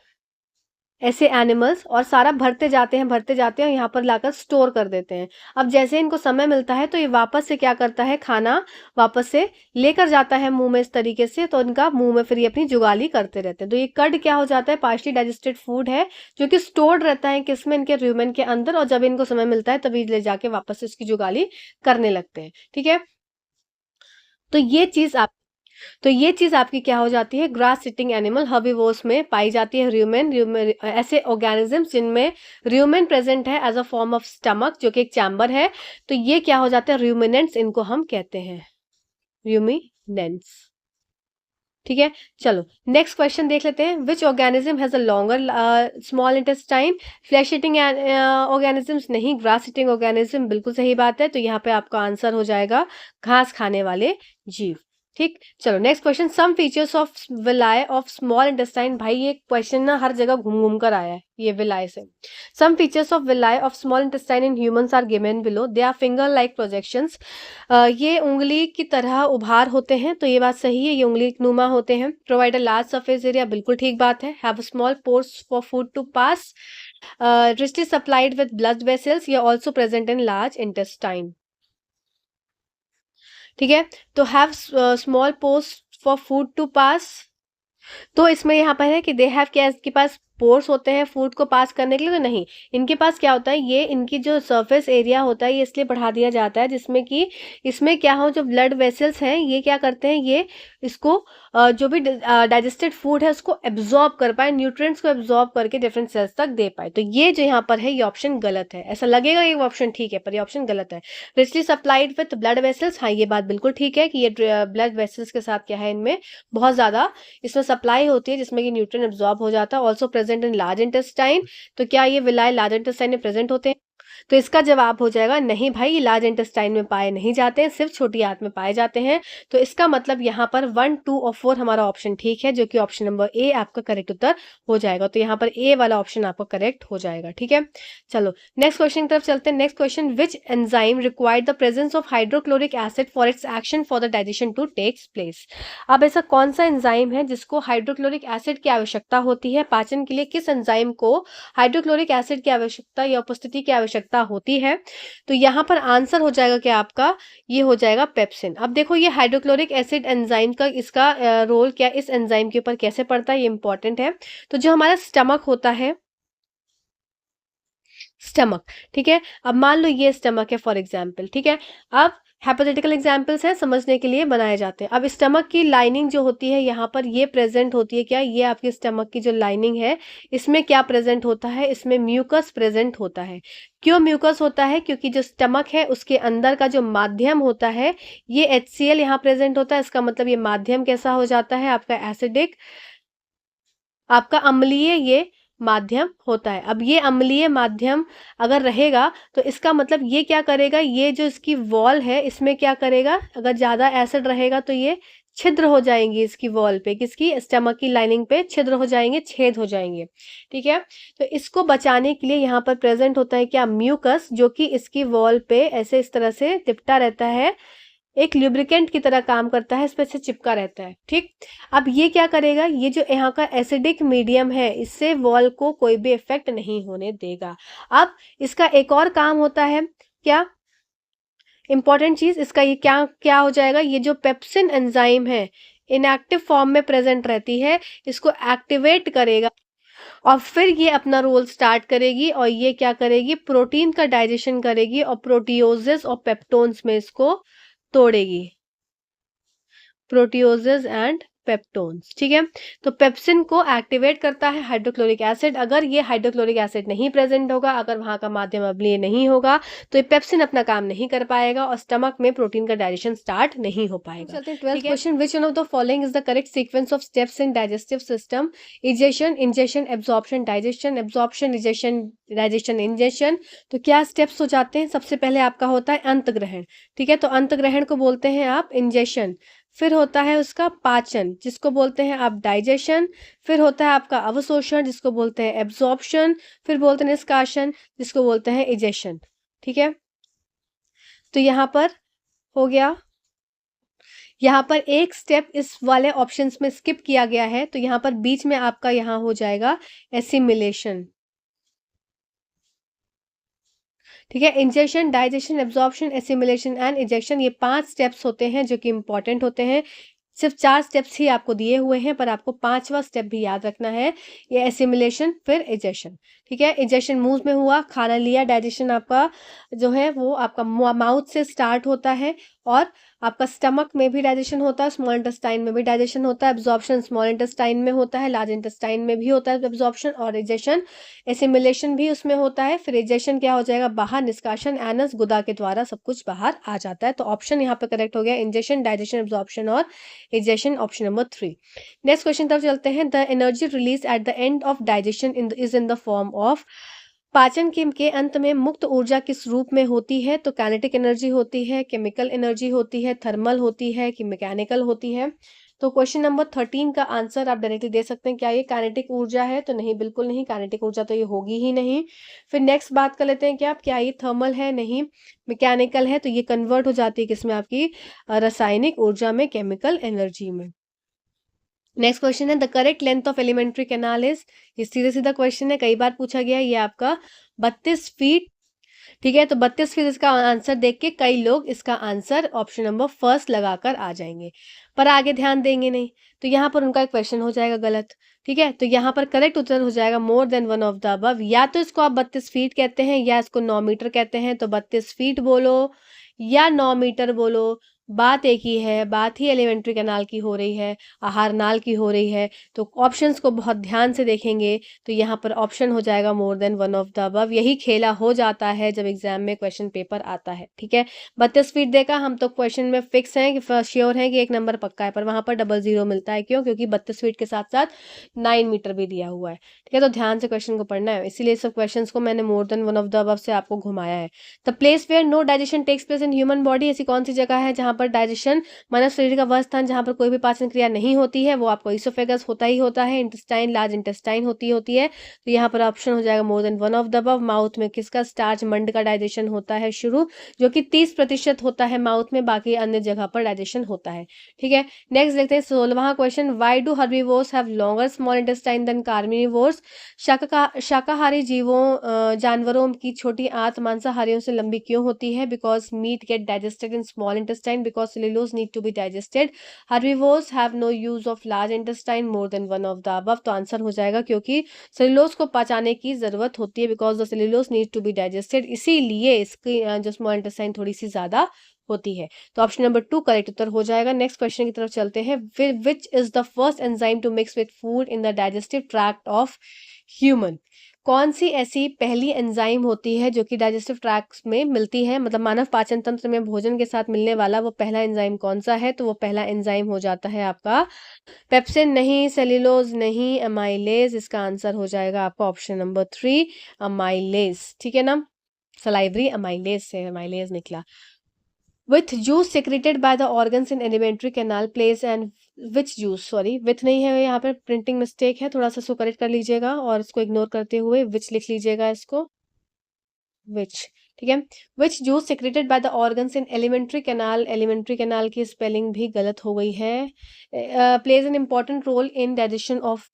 ऐसे एनिमल्स, और सारा भरते जाते हैं, भरते जाते हैं, यहाँ पर लाकर स्टोर कर देते हैं। अब जैसे इनको समय मिलता है तो ये वापस से क्या करता है, खाना वापस से लेकर जाता है मुंह में इस तरीके से, तो इनका मुंह में फिर ये अपनी जुगाली करते रहते हैं। तो ये कड क्या हो जाता है, पार्शली डाइजेस्टेड फूड है, जो कि स्टोर्ड रहता है किसमें, इनके र्यूमेन के अंदर, और जब इनको समय मिलता है तभी ले जाके वापस से इसकी जुगाली करने लगते हैं। ठीक है, तो ये चीज आप, तो ये चीज आपकी क्या हो जाती है, ग्रास सिटिंग एनिमल हर्बिवोर्स में पाई जाती है र्यूमेन। र्यूमेन ऐसे ऑर्गेनिजम्स जिनमें र्यूमेन प्रेजेंट है as a form of stomach, जो कि एक चैम्बर है। तो ये क्या हो जाते हैं, र्यूमिनेंट्स इनको हम कहते हैं, र्यूमिनेंट्स। ठीक है, चलो नेक्स्ट क्वेश्चन देख लेते हैं। Which organism has a longer small intestine. Flesh eating organisms नहीं, ग्रास ईटिंग ऑर्गेनिज्म, बिल्कुल सही बात है। तो यहाँ पे आपका आंसर हो जाएगा घास खाने वाले जीव। ठीक, चलो next question. Some features of villi of small intestine. भाई ये क्वेश्चन ना हर जगह घूम घूम कर आया है, ये विलाय से। Some features of villi of small intestine in humans are given below. They are finger like projections. ये उंगली की तरह उभार होते हैं, तो ये बात सही है, ये उंगली नुमा होते हैं। Provide a large surface area, बिल्कुल ठीक बात है। Have small pores for food to pass. Richly supplied with blood vessels, ये also present in large intestine. ठीक है, तो have small pores for food to pass, तो इसमें यहाँ पर है कि दे हैव, क्या इसके पास पोर्स होते हैं फूड को पास करने के लिए, तो नहीं, इनके पास क्या होता है, ये इनकी जो सरफेस एरिया होता है ये इसलिए बढ़ा दिया जाता है जिसमें कि इसमें क्या हो, जो ब्लड वेसल्स हैं ये क्या करते हैं, ये इसको जो भी डाइजेस्टेड फूड है उसको एब्जॉर्ब कर पाए, न्यूट्रिएंट्स को एब्जॉर्ब करके डिफरेंट सेल्स तक दे पाए। तो ये जो यहाँ पर है ये ऑप्शन गलत है, ऐसा लगेगा ये ऑप्शन ठीक है पर ये ऑप्शन गलत है। Richly supplied with blood vessels, हाँ ये बात बिल्कुल ठीक है कि ये ब्लड वेसल्स के साथ क्या है, इनमें बहुत ज्यादा इसमें सप्लाई होती है जिसमें कि न्यूट्रिएंट एब्जॉर्ब हो जाता है। Also present in large intestine, तो क्या ये विलाय लार्ज इंटेस्टाइन में प्रेजेंट होते हैं, तो इसका जवाब हो जाएगा नहीं भाई, ये लार्ज इंटेस्टाइन में पाए नहीं जाते हैं, सिर्फ छोटी आंत में पाए जाते हैं। तो इसका मतलब यहाँ पर 1, 2 और 4 हमारा ऑप्शन ठीक है, जो कि ऑप्शन नंबर ए आपका करेक्ट उत्तर हो जाएगा। तो यहाँ पर ए वाला ऑप्शन आपका करेक्ट हो जाएगा। ठीक है, चलो नेक्स्ट क्वेश्चन की तरफ चलते हैं। Next question, which enzyme required the presence of hydrochloric acid for its action for the digestion to takes place. अब ऐसा कौन सा एंजाइम है जिसको हाइड्रोक्लोरिक एसिड की आवश्यकता होती है पाचन के लिए, किस एंजाइम को हाइड्रोक्लोरिक एसिड की आवश्यकता या उपस्थिति की आवश्यकता आवश्यकता होती है। तो यहाँ पर आंसर हो जाएगा क्या आपका, ये हो जाएगा पेप्सिन। अब देखो ये हाइड्रोक्लोरिक एसिड एंजाइम का इसका रोल क्या इस एंजाइम के ऊपर कैसे पड़ता है, ये इंपॉर्टेंट है। तो जो हमारा स्टमक होता है, स्टमक, ठीक है, अब मान लो ये स्टमक है फॉर एग्जाम्पल, ठीक है। अब हाइपोथेटिकल एग्जाम्पल्स हैं, समझने के लिए बनाए जाते हैं। अब स्टमक की लाइनिंग जो होती है यहाँ पर ये प्रेजेंट होती है क्या, ये आपकी स्टमक की जो लाइनिंग है इसमें क्या प्रेजेंट होता है, इसमें म्यूकस प्रेजेंट होता है। क्यों म्यूकस होता है, क्योंकि जो स्टमक है उसके अंदर का जो माध्यम होता है ये HCl यहाँ प्रेजेंट होता है। इसका मतलब ये माध्यम कैसा हो जाता है आपका एसिडिक, आपका अम्लीय ये माध्यम होता है। अब ये अम्लीय माध्यम अगर रहेगा तो इसका मतलब ये क्या करेगा, ये जो इसकी वॉल है इसमें क्या करेगा, अगर ज्यादा एसिड रहेगा तो ये छिद्र हो जाएंगी इसकी वॉल पे, किसकी, स्टमक की लाइनिंग पे छिद्र हो जाएंगे, छेद हो जाएंगे, ठीक है। तो इसको बचाने के लिए यहाँ पर प्रेजेंट होता है क्या, म्यूकस, जो कि इसकी वॉल पे ऐसे इस तरह से लिपटा रहता है, एक ल्यूब्रिकेंट की तरह काम करता है, इस पे से चिपका रहता है, ठीक। अब ये क्या करेगा, ये जो यहाँ का एसिडिक मीडियम है इससे वॉल को कोई भी इफेक्ट नहीं होने देगा। अब इसका एक और काम होता है क्या, इंपॉर्टेंट चीज, इसका ये क्या क्या हो जाएगा, ये जो पेप्सिन एंजाइम है इनएक्टिव फॉर्म में प्रेजेंट रहती है, इसको एक्टिवेट करेगा और फिर ये अपना रोल स्टार्ट करेगी और ये क्या करेगी, प्रोटीन का डाइजेशन करेगी और प्रोटियोजेस और पेप्टोन्स में इसको तोड़ेगी, प्रोटियोजेस एंड पेप्टोन्स, ठीक है। तो पेप्सिन को एक्टिवेट करता है हाइड्रोक्लोरिक एसिड। अगर ये हाइड्रोक्लोरिक एसिड नहीं प्रेजेंट होगा, अगर वहां का माध्यम अम्लीय नहीं होगा तो ये पेप्सिन अपना काम नहीं कर पाएगा और स्टमक में प्रोटीन का डाइजेशन स्टार्ट नहीं हो पाएगा। चलते हैं 12th question, which one of the following is the correct sequence of steps in digestive system, egestion, ingestion, absorption, digestion, absorption, egestion, digestion, ingestion. तो क्या स्टेप्स हो जाते हैं, सबसे पहले आपका होता है अंतग्रहण, ठीक है, तो अंतग्रहण को बोलते हैं आप इंजेशन, फिर होता है उसका पाचन जिसको बोलते हैं आप डाइजेशन, फिर होता है आपका अवशोषण जिसको बोलते हैं एब्जॉर्प्शन, फिर बोलते हैं निष्कासन जिसको बोलते हैं इजेशन, ठीक है। तो यहाँ पर हो गया, यहाँ पर एक स्टेप इस वाले ऑप्शंस में स्किप किया गया है, तो यहाँ पर बीच में आपका यहाँ हो जाएगा एसिमिलेशन, ठीक है। Ingestion, digestion, absorption, assimilation and ejection, ये 5 स्टेप्स होते हैं जो कि इंपॉर्टेंट होते हैं। सिर्फ 4 स्टेप्स ही आपको दिए हुए हैं पर आपको 5वां स्टेप भी याद रखना है, ये एसिमिलेशन फिर इजेशन, ठीक है। इजेशन मुंह में हुआ, खाना लिया, डाइजेशन आपका जो है वो आपका माउथ से स्टार्ट होता है और आपका स्टमक में भी डाइजेशन होता है, स्मॉल इंटेस्टाइन में भी डाइजेशन होता है, एब्जॉर्प्शन स्मॉल इंटेस्टाइन में होता है, लार्ज इंटेस्टाइन में भी होता है एब्जॉर्प्शन, और इजेशन एसिमिलेशन भी उसमें होता है। फिर इजेशन क्या हो जाएगा, बाहर, निष्कासन एनस गुदा के द्वारा सब कुछ बाहर आ जाता है। तो ऑप्शन यहाँ पे करेक्ट हो गया, इंजेशन, डाइजेशन, एब्जॉर्प्शन और egestion, option number 3। Next question तरफ चलते हैं, the energy release at the end of digestion is in the form of, पाचन के अंत में मुक्त ऊर्जा किस रूप में होती है, तो काइनेटिक एनर्जी होती है, केमिकल एनर्जी होती है, थर्मल होती है कि मैकेनिकल होती है। तो क्वेश्चन नंबर 13 का आंसर आप डायरेक्टली दे सकते हैं, क्या ये काइनेटिक ऊर्जा है, तो नहीं, बिल्कुल नहीं, काइनेटिक ऊर्जा तो ये होगी ही नहीं। फिर नेक्स्ट बात कर लेते हैं कि आप क्या ये थर्मल है, नहीं, मैकेनिकल है, तो ये कन्वर्ट हो जाती है किसमें, आपकी रासायनिक ऊर्जा में, केमिकल एनर्जी में। नेक्स्ट क्वेश्चन है, the correct length of alimentary canal is, ये सीधा सीधा क्वेश्चन है, कई बार पूछा गया है, ये आपका 32 फीट, ठीक है। तो 32 फीट इसका आंसर देख के कई लोग इसका आंसर ऑप्शन नंबर फर्स्ट लगाकर आ जाएंगे पर आगे ध्यान देंगे नहीं, तो यहाँ पर उनका क्वेश्चन हो जाएगा गलत, ठीक है। तो यहाँ पर करेक्ट उत्तर हो जाएगा मोर than one of the above, या तो इसको आप 32 फीट कहते हैं या इसको 9 मीटर कहते हैं, तो 32 फीट बोलो या 9 मीटर बोलो, बात एक ही है, बात ही एलिमेंट्री कैनाल की हो रही है, आहार नाल की हो रही है। तो ऑप्शंस को बहुत ध्यान से देखेंगे तो यहाँ पर ऑप्शन हो जाएगा मोर than one of the above. यही खेला हो जाता है जब एग्जाम में क्वेश्चन पेपर आता है, ठीक है। 32 फीट देखा, हम तो क्वेश्चन में फिक्स हैं कि श्योर है कि 1 नंबर पक्का है, पर वहां पर 00 मिलता है, क्यों, क्योंकि 32 फीट के साथ साथ 9 मीटर भी दिया हुआ है, ठीक है। तो ध्यान से क्वेश्चन को पढ़ना है, इसीलिए सब क्वेश्चन को मैंने more than one of the above से आपको घुमाया है। The place where no digestion takes place in human body, ऐसी कौन सी जगह है जहां पर डाइजेशन, मानव शरीर का वह स्थान जहाँ पर कोई भी पाचन क्रिया नहीं होती है वो आपको इसोफेगस होता ही होता है। इंटेस्टाइन, लार्ज इंटेस्टाइन होती है। तो यहाँ पर ऑप्शन हो जाएगा मोर than one of the above. Mouth में किसका, स्टार्च, मंड का डाइजेशन होता है शुरू, जो कि 30% होता है माउथ में, बाकी अन्य जगह पर डाइजेशन होता है। ठीक है, नेक्स्ट देखते हैं 16वां question. Why do herbivores have longer small intestine than carnivores? शाकाहारी जानवरों की छोटी आंत मांसाहारियों से लंबी क्यों होती है? Because meat get digested in small intestine, because cellulose need to be digested. Herbivores have no use of large intestine, more than one of the above. तो आंसर हो जाएगा क्योंकि सेल्यूलोज को पचाने की जरूरत होती है, because the cellulose need to be digested, इसीलिए इसकी जो स्मॉल इंटेस्टाइन थोड़ी सी ज्यादा होती है। तो ऑप्शन नंबर 2 करेक्ट उत्तर हो जाएगा। नेक्स्ट क्वेश्चन की तरफ चलते हैं। Which is the first enzyme to mix with food in the digestive tract of human? कौन सी ऐसी पहली एंजाइम होती है जो कि डाइजेस्टिव ट्रैक्ट में मिलती है, मतलब मानव पाचन तंत्र में भोजन के साथ मिलने वाला वो पहला एंजाइम कौन सा है? तो वो पहला एंजाइम हो जाता है आपका पेप्सिन नहीं, सेल्यूलोज नहीं, अमाइलेज। इसका आंसर हो जाएगा आपका ऑप्शन नंबर 3 अमाइलेज। ठीक है ना, सलाइवरी अमाइलेज से अमाइलेज निकला। With juice secreted by the organs in alimentary canal plays and which juice, sorry with नहीं है यहाँ पर, प्रिंटिंग मिस्टेक है, थोड़ा सा इसको करेक्ट कर लीजिएगा और इसको इग्नोर करते हुए विच लिख लीजिएगा इसको, विच। ठीक है, which juice secreted by the organs in alimentary canal, alimentary canal की स्पेलिंग भी गलत हो गई है। Plays an important role in digestion of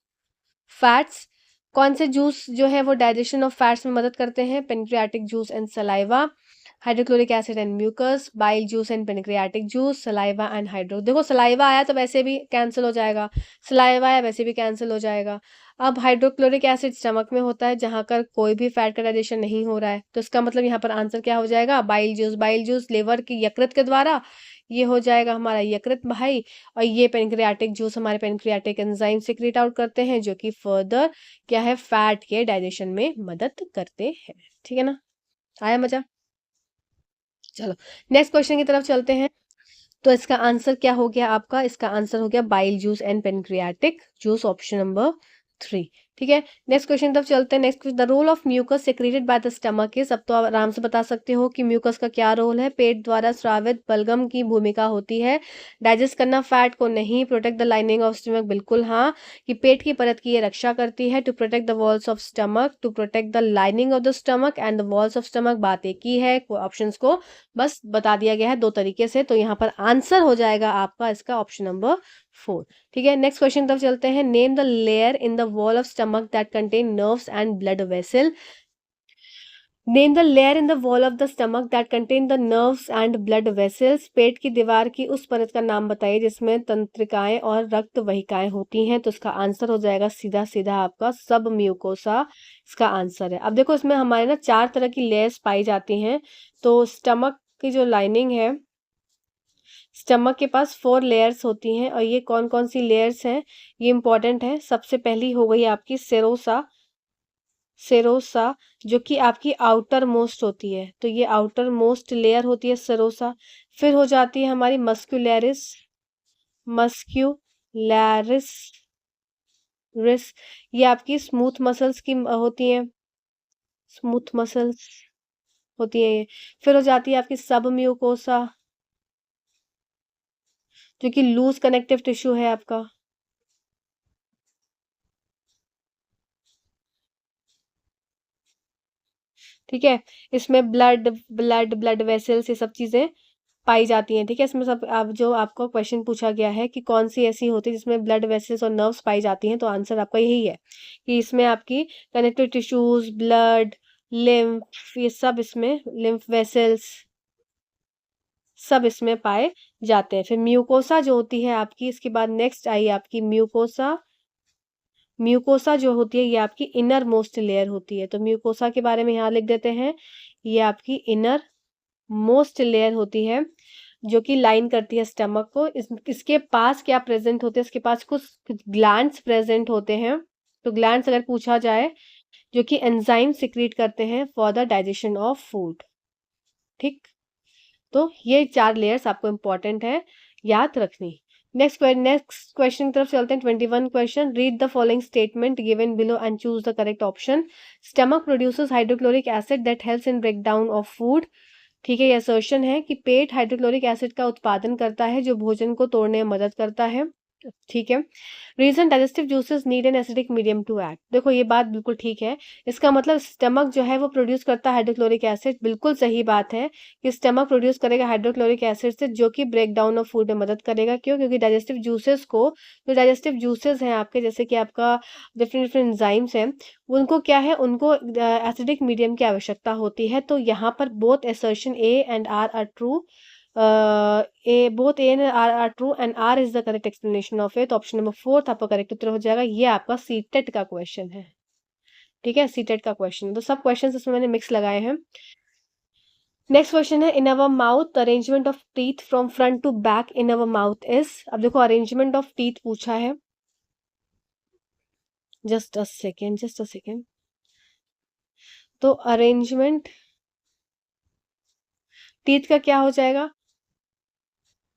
fats. कौन से जूस जो है वो डाइजेशन ऑफ फैट्स में मदद करते हैं? Pancreatic juice and saliva, hydrochloric acid and mucus, bile juice and pancreatic juice, saliva and hydro. देखो सलाइवा आया तो वैसे भी कैंसिल हो जाएगा, सलाइवा आया वैसे भी कैंसिल हो जाएगा। अब हाइड्रोक्लोरिक एसिड स्टमक में होता है जहां पर कोई भी फैट का डाइजेशन नहीं हो रहा है, तो इसका मतलब यहाँ पर आंसर क्या हो जाएगा? Bile juice. Bile juice liver की यकृत के द्वारा, ये हो जाएगा हमारा यकृत भाई, और ये पेनक्रियाटिक जूस हमारे पेनक्रियाटिक एंजाइम सिक्रेट आउट करते हैं जो कि फर्दर क्या है, फैट के डाइजेशन में मदद करते हैं। ठीक है ना, आया मजा? चलो नेक्स्ट क्वेश्चन की तरफ चलते हैं। तो इसका आंसर क्या हो गया आपका? इसका आंसर हो गया bile juice and pancreatic juice, option number 3। ठीक है, नेक्स्ट क्वेश्चन तब चलते हैं। Next, the role of mucus secreted by the stomach is. अब तो आप आराम से बता सकते हो कि म्यूकस का क्या रोल है। पेट द्वारा स्रावित बलगम की भूमिका होती है। डाइजेस्ट करना फैट को नहीं, protect the lining of stomach, बिल्कुल हाँ, कि पेट की परत की ये रक्षा करती है। To protect the walls of stomach, to protect the lining of the stomach and the walls of stomach, बात एक ही है। ऑप्शंस को बस बता दिया गया है दो तरीके से, तो यहाँ पर आंसर हो जाएगा आपका इसका ऑप्शन नंबर 4। ठीक है, नेक्स्ट क्वेश्चन तब चलते हैं। Name the layer in the wall of stomach that contain nerves and blood vessel. Name the layer in the wall of the stomach that contain the nerves and blood vessels. पेट की दीवार की उस परत का नाम बताइए जिसमें तंत्रिकाएं और रक्त वहिकाएं होती हैं। तो इसका आंसर हो जाएगा सीधा सीधा आपका सब म्यूकोसा, इसका आंसर है। अब देखो इसमें हमारे ना 4 तरह की लेयर्स पाई जाती हैं। तो स्टमक की जो लाइनिंग है, स्टमक के पास 4 लेयर्स होती हैं, और ये कौन कौन सी लेयर्स हैं ये इंपॉर्टेंट है। सबसे पहली हो गई आपकी सेरोसा, सेरोसा जो कि आपकी आउटर मोस्ट होती है, तो ये आउटर मोस्ट लेयर होती है सेरोसा। फिर हो जाती है हमारी मस्क्यूलैरिस, मस्क्यूलैरिस रिस, ये आपकी स्मूथ मसल्स की होती हैं, स्मूथ मसल्स होती है ये। फिर हो जाती है आपकी सब म्यूकोसा जो कि लूज कनेक्टिव टिश्यू है आपका। ठीक है, इसमें ब्लड वेसल्स ये सब चीजें पाई जाती हैं। ठीक है, इसमें सब आप जो आपको क्वेश्चन पूछा गया है कि कौन सी ऐसी होती है जिसमें ब्लड वेसल्स और नर्व्स पाई जाती हैं, तो आंसर आपका यही है कि इसमें आपकी कनेक्टिव टिश्यूज, ब्लड, लिम्फ, ये सब इसमें लिम्फ वेसल्स सब इसमें पाए जाते हैं। फिर म्यूकोसा जो होती है आपकी, इसके बाद नेक्स्ट आई आपकी म्यूकोसा। म्यूकोसा जो होती है ये आपकी इनर मोस्ट लेयर होती है, तो म्यूकोसा के बारे में यहाँ लिख देते हैं। ये आपकी इनर मोस्ट लेयर होती है जो कि लाइन करती है स्टमक को। इसके पास क्या प्रेजेंट होते हैं? इसके पास कुछ ग्लैंड्स प्रेजेंट होते हैं। तो ग्लैंड्स अगर पूछा जाए जो कि एंजाइम सिक्रीट करते हैं for the digestion of food. ठीक, तो ये 4 लेयर्स आपको इंपॉर्टेंट है याद रखनी। नेक्स्ट क्वेश्चन की तरफ चलते हैं। 21 question, read the following statement given below and choose the correct option. Stomach produces hydrochloric acid that helps in break down of food. ठीक है, ये असर्शन है कि पेट हाइड्रोक्लोरिक एसिड का उत्पादन करता है जो भोजन को तोड़ने में मदद करता है। ठीक है। Reason digestive juices need an acidic medium to act. देखो ये बात बिल्कुल ठीक है। इसका मतलब स्टमक जो है वो प्रोड्यूस करता है हाइड्रोक्लोरिक एसिड, बिल्कुल सही बात है कि स्टमक प्रोड्यूस करेगा हाइड्रोक्लोरिक एसिड से, जो कि ब्रेक डाउन ऑफ फूड में मदद करेगा। क्यों? क्योंकि डाइजेस्टिव जूसेस को, जो डाइजेस्टिव जूसेस हैं आपके, जैसे कि आपका डिफरेंट डिफरेंट एंजाइम्स हैं, उनको क्या है, उनको एसिडिक मीडियम की आवश्यकता होती है। तो यहाँ पर both assertion A and R are true. A both A and R are true and R is the correct explanation of it. Option number 4 आपका करेक्ट उत्तर हो जाएगा। ये आपका सीटेट का क्वेश्चन है। ठीक है, सीटेट का क्वेश्चन है, तो सब क्वेश्चंस इसमें मैंने मिक्स लगाए हैं। नेक्स्ट क्वेश्चन है, in our mouth arrangement of teeth from front to back in our mouth is. अब देखो अरेंजमेंट ऑफ टीथ पूछा है, just a second, just a second. तो अरेंजमेंट टीथ का क्या हो जाएगा?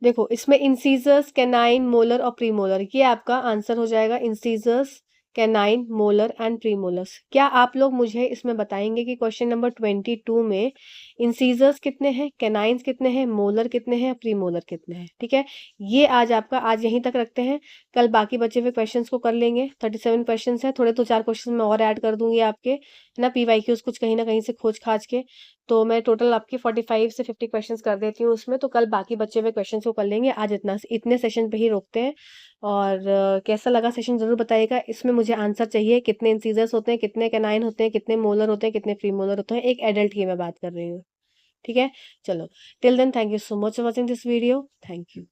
देखो इसमें इंसीजर्स, कैनाइन, मोलर और प्रीमोलर, ये आपका आंसर हो जाएगा। Incisors, canine, molar and premolars. क्या आप लोग मुझे इसमें बताएंगे कि क्वेश्चन नंबर 22 में इंसीजर्स कितने हैं, कैनाइन्स कितने हैं, मोलर कितने हैं, प्रीमोलर कितने हैं? ठीक है, ये आज आपका, आज यहीं तक रखते हैं। कल बाकी बचे हुए क्वेश्चंस को कर लेंगे। 37 क्वेश्चन है, थोड़े तो 4 क्वेश्चन मैं और ऐड कर दूंगी आपके, है ना, पीवाईक्यूज कुछ कहीं ना कहीं से खोज खाज के। तो मैं टोटल आपकी 45 से 50 क्वेश्चंस कर देती हूँ उसमें। तो कल बाकी बचे हुए क्वेश्चंस को कर लेंगे। आज इतने सेशन पे ही रोकते हैं। और कैसा लगा सेशन ज़रूर बताइएगा। इसमें मुझे आंसर चाहिए, कितने इंसीजर्स होते हैं, कितने कैनाइन होते हैं, कितने मोलर होते हैं, कितने प्री मोलर होते हैं। एक एडल्ट की मैं बात कर रही हूँ। ठीक है, चलो, till then thank you so much for watching this video. Thank you.